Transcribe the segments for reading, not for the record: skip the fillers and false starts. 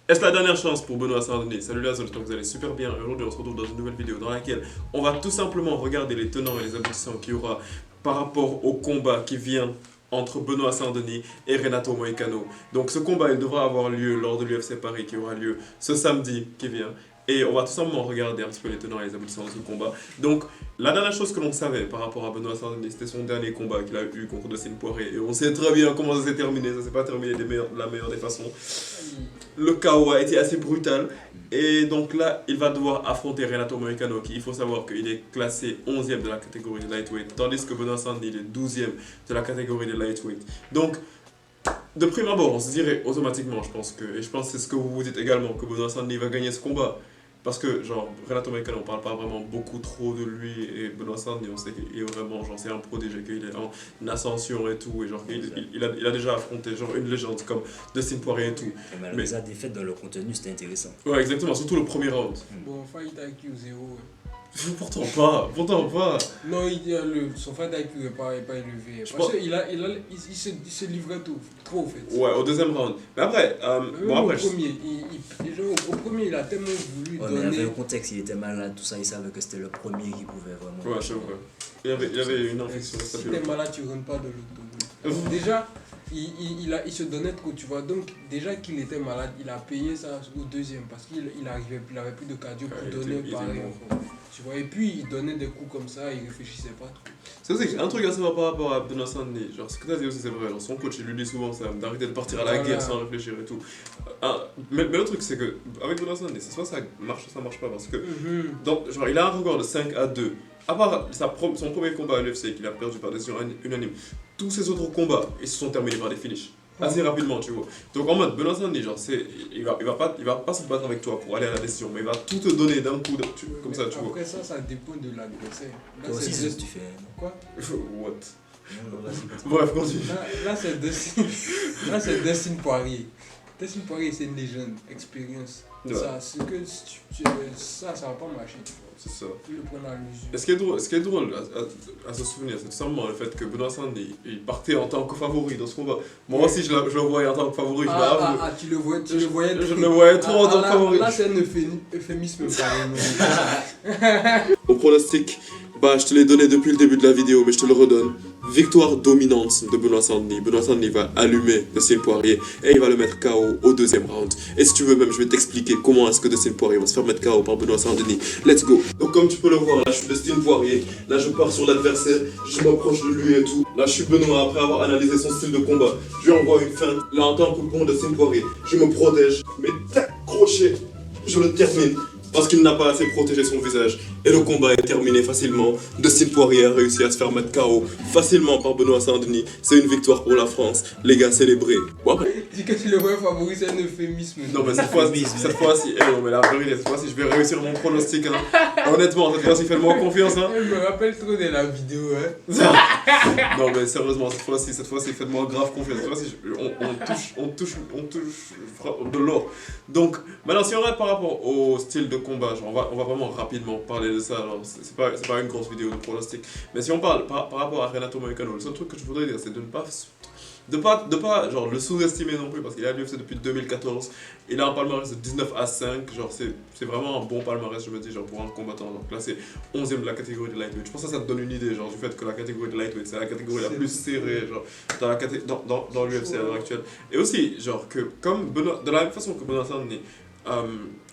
Est-ce la dernière chance pour Benoît Saint-Denis? Salut les amis, j'espère que vous allez super bien. Aujourd'hui, on se retrouve dans une nouvelle vidéo dans laquelle on va tout simplement regarder les tenants et les aboutissants qu'il y aura par rapport au combat qui vient entre Benoît Saint-Denis et Renato Moicano. Donc ce combat, il devra avoir lieu lors de l'UFC Paris qui aura lieu ce samedi qui vient. Et on va tout simplement regarder un petit peu les tenants et les aboutissants de ce combat. Donc, la dernière chose que l'on savait par rapport à Benoît Saint-Denis, c'était son dernier combat qu'il a eu contre Dustin Poirier. Et on sait très bien comment ça s'est terminé. Ça s'est pas terminé de la meilleure des façons. Le KO a été assez brutal. Et donc là, il va devoir affronter Renato Moicano, qui, il faut savoir qu'il est classé 11e de la catégorie de lightweight, tandis que Benoît Saint-Denis est 12e de la catégorie de lightweight. Donc, de prime abord, on se dirait automatiquement, je pense que c'est ce que vous vous dites également, que Benoît Saint-Denis va gagner ce combat. Parce que, genre, Renato Moicano, on parle pas vraiment beaucoup trop de lui, et Benoît Saint-Denis, on sait qu'il est vraiment, genre, c'est un prodigue, qu'il est en ascension et tout, et genre, il a déjà affronté, genre, une légende comme Dustin Poirier et tout. Et malgré sa défaite dans le contenu, c'était intéressant. Ouais, exactement, surtout le premier round. Bon, fight IQ 0. Pourtant pas. Non, son fight IQ n'est pas élevé. Parce qu'il se livrait trop, en fait. Ouais, au deuxième round. Mais après, au premier, il a tellement voulu donner. Mais il avait un contexte, il était malade, tout ça, il savait que c'était le premier qui pouvait vraiment. Ouais, c'est vrai. Il y avait une infection. Si t'es malade, tu rentres pas de l'autre. Déjà, il se donnait trop, tu vois. Donc, déjà qu'il était malade, il a payé ça au deuxième parce qu'il avait plus de cardio pour donner pareil. Tu vois, et puis il donnait des coups comme ça, il réfléchissait pas trop. C'est aussi un truc à savoir par rapport à Benoît Saint-Denis. Genre, ce que tu as dit aussi, c'est vrai. Genre, son coach, il lui dit souvent ça, d'arrêter de partir à la guerre sans réfléchir et tout. Mais le truc, c'est que avec Benoît Saint-Denis, soit ça marche, soit ça marche pas. Parce que, donc, genre, il a un record de 5-2. À part son premier combat à l'UFC qu'il a perdu par décision unanime, tous ses autres combats, ils se sont terminés par des finishes. Assez rapidement, tu vois. Donc en mode, Benoît Saint-Denis, genre, il va pas se battre avec toi pour aller à la décision, mais il va tout te donner d'un coup, comme ça, tu vois. Après ça dépend de l'adversaire. Toi aussi, c'est ce que tu fais. Quoi? What? Non, vas-y. Bref, continue. Là, c'est Dustin Poirier. Dustin Poirier, c'est une légende, expérience. Ouais. Ça va pas marcher, tu vois. C'est ça. Tu le prends à l'usure. Et ce qui est drôle à se souvenir, c'est tout simplement le fait que Benoît Saint-Denis, il partait en tant que favori dans ce combat. Moi aussi, je le voyais en tant que favori, je l'avoue. Tu le voyais Je le voyais trop en tant que favori. Là, c'est un euphémisme, carrément. Au pronostic, je te l'ai donné depuis le début de la vidéo, mais je te le redonne. Victoire dominante de Benoît Saint-Denis. Benoît Saint-Denis va allumer Dustin Poirier et il va le mettre KO au deuxième round. Et si tu veux même, je vais t'expliquer comment est-ce que Dustin Poirier va se faire mettre KO par Benoît Saint-Denis. Let's go. Donc comme tu peux le voir, là je suis Dustin Poirier. Là je pars sur l'adversaire, je m'approche de lui et tout. Là je suis Benoît après avoir analysé son style de combat. Je lui envoie une feinte. Là en tant que bon Dustin Poirier, je me protège. Mais tac, crochet, je le termine. Parce qu'il n'a pas assez protégé son visage. Et le combat est terminé facilement. Dustin Poirier a réussi à se faire mettre KO facilement par Benoît Saint-Denis. C'est une victoire pour la France. Les gars, célébrez. Dis que tu le vois favori, c'est un euphémisme. Non, mais cette fois-ci, non, mais la vérité, cette fois-ci, je vais réussir mon pronostic. Hein. Honnêtement, cette fois-ci, fais-moi confiance. Hein. Je me rappelle trop de la vidéo. Hein. Non, mais sérieusement, cette fois-ci, faites-moi grave confiance. Cette fois-ci, on touche de l'or. Donc, maintenant, si on regarde par rapport au style de combat, genre, on va vraiment rapidement parler de ça. Alors, c'est pas une grosse vidéo de pronostic. Mais si on parle par rapport à Renato Moicano, le seul truc que je voudrais dire, c'est de ne pas genre, le sous-estimer non plus, parce qu'il est à l'UFC depuis 2014. Il a un palmarès de 19-5, genre c'est vraiment un bon palmarès, je me dis, genre pour un combattant. Donc là c'est 11e de la catégorie de lightweight. Je pense que ça te donne une idée, genre du fait que la catégorie de lightweight c'est la catégorie la plus serrée, genre dans l'UFC à l'heure actuelle. Et aussi, genre que comme de la même façon que Benoît Saint-Denis,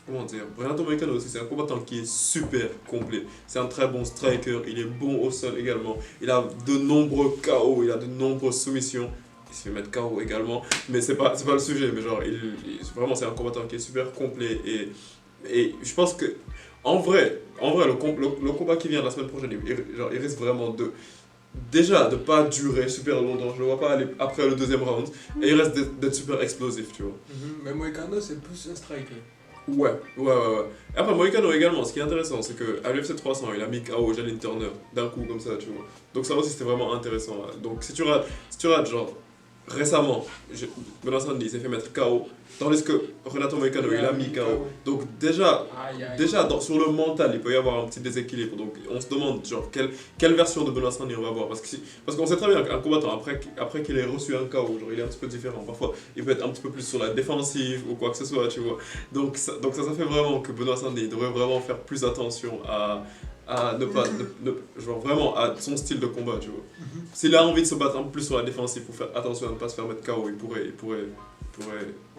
comment dire, Renato Moicano aussi, c'est un combattant qui est super complet. C'est un très bon striker, il est bon au sol également. Il a de nombreux KO, il a de nombreuses soumissions. Il se fait mettre KO également, mais c'est pas le sujet. Mais genre, vraiment, c'est un combattant qui est super complet. Et je pense que, en vrai le combat qui vient la semaine prochaine, il risque vraiment déjà de pas durer super longtemps. Je le vois pas aller après le deuxième round. Et il reste d'être super explosif, tu vois. Mais Moicano, c'est plus un striker. Ouais. Et après, Moicano également, ce qui est intéressant, c'est qu'à l'UFC 300, il a mis KO Jalin Turner d'un coup, comme ça, tu vois. Donc ça aussi, c'était vraiment intéressant. Donc si tu rates genre récemment, Benoît Saint-Denis s'est fait mettre KO, tandis que Renato Moicano, il a mis KO. Donc déjà, sur le mental, il peut y avoir un petit déséquilibre. Donc on se demande genre quelle version de Benoît Saint-Denis on va voir. Parce qu'on sait très bien qu'un combattant, après qu'il ait reçu un KO, genre, il est un petit peu différent. Parfois, il peut être un petit peu plus sur la défensive ou quoi que ce soit, tu vois. Donc ça fait vraiment que Benoît Saint-Denis devrait vraiment faire plus attention à ne pas, genre vraiment à son style de combat, tu vois. S'il a envie de se battre un peu plus sur la défensive pour faire attention à ne pas se faire mettre KO, il pourrait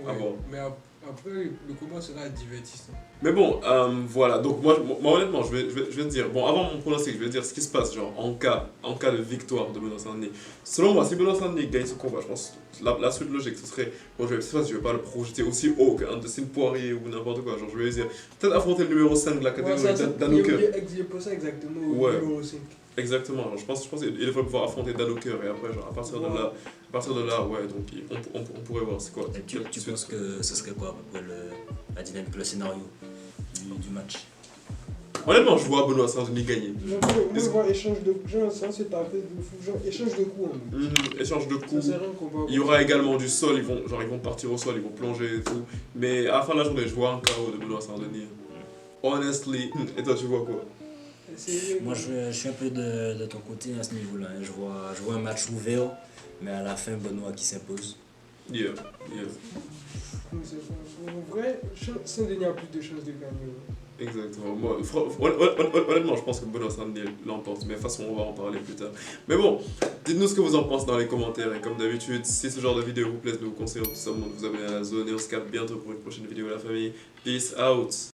avoir. Mais après, le combat sera divertissant. Mais bon, voilà, donc moi honnêtement, je vais te dire, bon, avant mon pronostic, je vais te dire ce qui se passe, genre, en cas de victoire de Benoît Saint-Denis. Selon moi, si Benoît Saint-Denis gagne ce combat, je pense la suite logique, ce serait, bon, je sais pas si je vais pas le projeter aussi haut qu'un Dustin Poirier ou n'importe quoi, genre, je vais dire, peut-être affronter le numéro 5 de la catégorie Dan Hooker. Il est ça exactement au numéro 5. Exactement, alors, je pense qu'il devrait pouvoir affronter Dan Hooker et après, genre, à partir de là, ouais, donc on pourrait voir, c'est quoi. Et tu penses que ce serait quoi à peu près la dynamique, le scénario du match? Honnêtement, je vois Benoît Saint-Denis gagner. Moi, je vois échange de coups, genre, ça c'est tapé de fou, genre, échange de coups. Échange de coups. Ça, c'est rien qu'on va Il y aura également du sol, ils vont partir au sol, ils vont plonger et tout. Mais à la fin de la journée, je vois un KO de Benoît Saint-Denis. Honestly. Et toi, tu vois quoi? Moi, je suis un peu de ton côté à ce niveau-là. Je vois un match ouvert, mais à la fin, Benoît qui s'impose. Yeah. En vrai, Saint-Denis a plus de chances de gagner. Exactement. Moi, honnêtement, je pense que Benoît Saint-Denis l'emporte, mais de toute façon, on va en parler plus tard. Mais bon, dites-nous ce que vous en pensez dans les commentaires. Et comme d'habitude, si ce genre de vidéo vous plaît, nous vous conseillons tout simplement de vous abonner à la zone. Et on se capte bientôt pour une prochaine vidéo, la famille. Peace out!